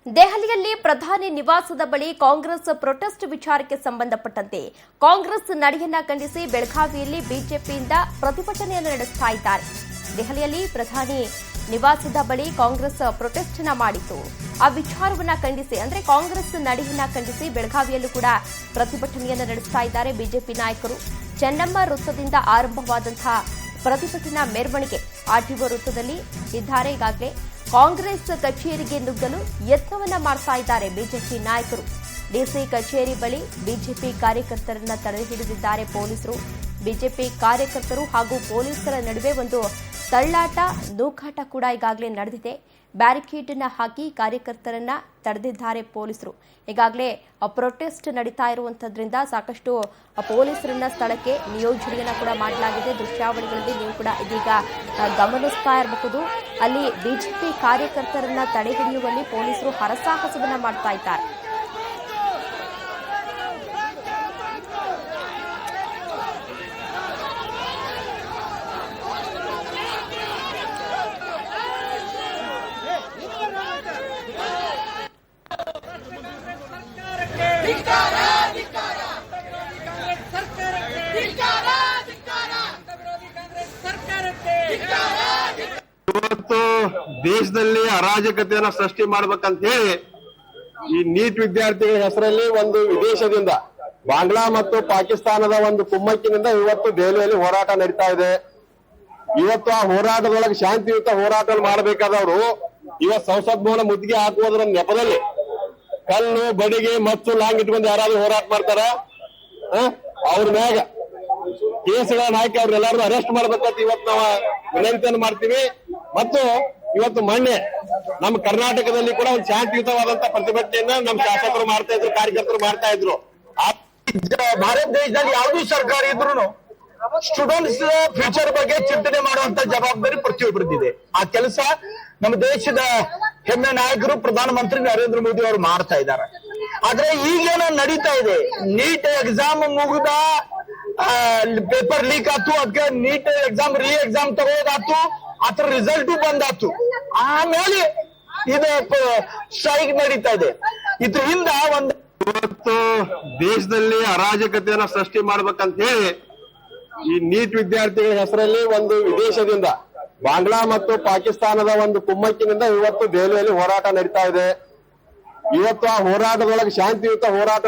ದೆಹಲಿಯಲ್ಲಿ ಪ್ರಧಾನಿ ನಿವಾಸದ ಬಳಿ ಕಾಂಗ್ರೆಸ್ ಪ್ರೊಟೆಸ್ಟ್ ವಿಚಾರಕ್ಕೆ ಸಂಬಂಧಪಟ್ಟಂತೆ ಕಾಂಗ್ರೆಸ್ ನಡೆಯನ್ನ ಖಂಡಿಸಿ ಬೆಳಗಾವಿಯಲ್ಲಿ ಬಿಜೆಪಿಯಿಂದ ಪ್ರತಿಭಟನೆಯನ್ನು ನಡೆಸ್ತಾ ಇದ್ದಾರೆ. ದೆಹಲಿಯಲ್ಲಿ ಪ್ರಧಾನಿ ನಿವಾಸದ ಬಳಿ ಕಾಂಗ್ರೆಸ್ ಪ್ರೊಟೆಸ್ಟ್ ಮಾಡಿತ್ತು. ಆ ವಿಚಾರವನ್ನ ಖಂಡಿಸಿ ಅಂದ್ರೆ ಕಾಂಗ್ರೆಸ್ ನಡೆಯನ್ನ ಖಂಡಿಸಿ ಬೆಳಗಾವಿಯಲ್ಲೂ ಕೂಡ ಪ್ರತಿಭಟನೆಯನ್ನು ನಡೆಸ್ತಾ ಇದ್ದಾರೆ ಬಿಜೆಪಿ ನಾಯಕರು. ಚೆನ್ನಮ್ಮ ವೃತ್ತದಿಂದ ಆರಂಭವಾದಂತಹ ಪ್ರತಿಭಟನಾ ಮೆರವಣಿಗೆ ಆರ್ಟಿಒ ವೃತ್ತದಲ್ಲಿ ಇದ್ದಾರೆ. ಈಗಾಗಲೇ ಕಾಂಗ್ರೆಸ್ ಕಚೇರಿಗೆ ನುಗ್ಗಲು ಯತ್ನವನ್ನ ಮಾಡ್ತಾ ಇದ್ದಾರೆ ಬಿಜೆಪಿ ನಾಯಕರು. ಡಿಸಿ ಕಚೇರಿ ಬಳಿ ಬಿಜೆಪಿ ಕಾರ್ಯಕರ್ತರನ್ನ ತಡೆ ಹಿಡಿದಿದ್ದಾರೆ ಪೊಲೀಸರು. ಬಿಜೆಪಿ ಕಾರ್ಯಕರ್ತರು ಹಾಗೂ ಪೊಲೀಸರ ನಡುವೆ ಒಂದು ತಳ್ಳಾಟ ನೂಕಾಟ ಕೂಡ ಈಗಾಗಲೇ ನಡೆದಿದೆ. ಬ್ಯಾರಿಕೇಡ್ ಅನ್ನ ಹಾಕಿ ಕಾರ್ಯಕರ್ತರನ್ನ ತಡೆದಿದ್ದಾರೆ ಪೊಲೀಸರು. ಈಗಾಗಲೇ ಪ್ರೊಟೆಸ್ಟ್ ನಡೀತಾ ಇರುವಂತದ್ರಿಂದ ಸಾಕಷ್ಟು ಪೊಲೀಸರನ್ನ ಸ್ಥಳಕ್ಕೆ ನಿಯೋಜನೆಯನ್ನ ಕೂಡ ಮಾಡಲಾಗಿದೆ. ದೃಶ್ಯಾವಳಿಗಳಲ್ಲಿ ನೀವು ಕೂಡ ಇದೀಗ ಗಮನಿಸ್ತಾ ಇರಬಹುದು. ಅಲ್ಲಿ ಬಿಜೆಪಿ ಕಾರ್ಯಕರ್ತರನ್ನ ತಡೆ ಹಿಡಿಯುವಲ್ಲಿ ಪೊಲೀಸರು ಹರಸಾಹಸವನ್ನ ಮಾಡ್ತಾ ಇದ್ದಾರೆ. ಇವತ್ತು ದೇಶದಲ್ಲಿ ಅರಾಜಕತೆಯನ್ನ ಸೃಷ್ಟಿ ಮಾಡ್ಬೇಕಂತ ಹೇಳಿ ಈ ನೀಟ್ ವಿದ್ಯಾರ್ಥಿಗಳ ಹೆಸರಲ್ಲಿ ಒಂದು ವಿದೇಶದಿಂದ ಬಾಂಗ್ಲಾ ಮತ್ತು ಪಾಕಿಸ್ತಾನದ ಒಂದು ಕುಮ್ಮಕ್ಕಿನಿಂದ ಇವತ್ತು ದೆಹಲಿಯಲ್ಲಿ ಹೋರಾಟ ನಡೀತಾ ಇದೆ. ಇವತ್ತು ಆ ಹೋರಾಟದೊಳಗೆ ಶಾಂತಿಯುತ ಹೋರಾಟ ಮಾಡಬೇಕಾದವರು ಇವತ್ತು ಸಂಸತ್ ಭವನ ಮುತ್ತಿಗೆ ಹಾಕುವುದರ ನೆಪದಲ್ಲಿ ಕಲ್ಲು ಬಡಿಗೆ ಮತ್ತು ಲಾಂಗ್ ಇಟ್ಕೊಂಡು ಯಾರಾದ್ರೂ ಹೋರಾಟ ಮಾಡ್ತಾರ? ಅವ್ರ ಮ್ಯಾಗ ಕೇಸ್ಗಳನ್ನ ಹಾಕಿ ಅವ್ರೆಲ್ಲಾರು ಅರೆಸ್ಟ್ ಮಾಡ್ಬೇಕಂತ ಇವತ್ತು ನಾವು ವಿನಂತಿಯನ್ನು ಮಾಡ್ತೀವಿ. ಮತ್ತು ಇವತ್ತು ಮೊನ್ನೆ ನಮ್ಮ ಕರ್ನಾಟಕದಲ್ಲಿ ಕೂಡ ಒಂದು ಶಾಂತಿಯುತವಾದಂತ ಪ್ರತಿಭಟನೆಯನ್ನ ನಮ್ಮ ಶಾಸಕರು ಮಾಡ್ತಾ ಇದ್ರು, ಕಾರ್ಯಕರ್ತರು ಮಾಡ್ತಾ ಇದ್ರು. ಭಾರತ ದೇಶದಲ್ಲಿ ಯಾವುದೂ ಸರ್ಕಾರ ಇದ್ರು ಸ್ಟೂಡೆಂಟ್ಸ್ ಫ್ಯೂಚರ್ ಬಗ್ಗೆ ಚಿಂತನೆ ಮಾಡುವಂತ ಜವಾಬ್ದಾರಿ ಪ್ರತಿಯೊಬ್ಬರದಿದೆ. ಆ ಕೆಲಸ ನಮ್ಮ ದೇಶದ ಹೆಮ್ಮೆ ನಾಯಕರು ಪ್ರಧಾನಮಂತ್ರಿ ನರೇಂದ್ರ ಮೋದಿ ಅವರು ಮಾಡ್ತಾ ಇದ್ದಾರೆ. ಆದ್ರೆ ಈಗೇನೋ ನಡೀತಾ ಇದೆ, ನೀಟ್ ಎಕ್ಸಾಮ್ ಮುಗಿದ ಪೇಪರ್ ಲೀಕ್ ಆತು, ಅದಕ್ಕೆ ನೀಟ್ ಎಕ್ಸಾಮ್ ಎಕ್ಸಾಮ್ ತಗೋದಾತು, ಅದ್ರ ರಿಸಲ್ಟ್ ಬಂದಾತು. ಆಮೇಲೆ ಇದು ಸ್ಟ್ರೈಕ್ ನಡೀತಾ ಇದೆ. ಇದರಿಂದ ಒಂದು ಇವತ್ತು ದೇಶದಲ್ಲಿ ಅರಾಜಕತೆಯನ್ನ ಸೃಷ್ಟಿ ಮಾಡ್ಬೇಕಂತ ಹೇಳಿ ಈ ನೀಟ್ ವಿದ್ಯಾರ್ಥಿಗಳ ಹೆಸರಲ್ಲಿ ಒಂದು ವಿದೇಶದಿಂದ ಬಾಂಗ್ಲಾ ಮತ್ತು ಪಾಕಿಸ್ತಾನದ ಒಂದು ಕುಮ್ಮಕ್ಕಿನಿಂದ ಇವತ್ತು ದೆಹಲಿಯಲ್ಲಿ ಹೋರಾಟ ನಡೀತಾ ಇದೆ. ಇವತ್ತು ಆ ಹೋರಾಟದೊಳಗೆ ಶಾಂತಿಯುತ ಹೋರಾಟ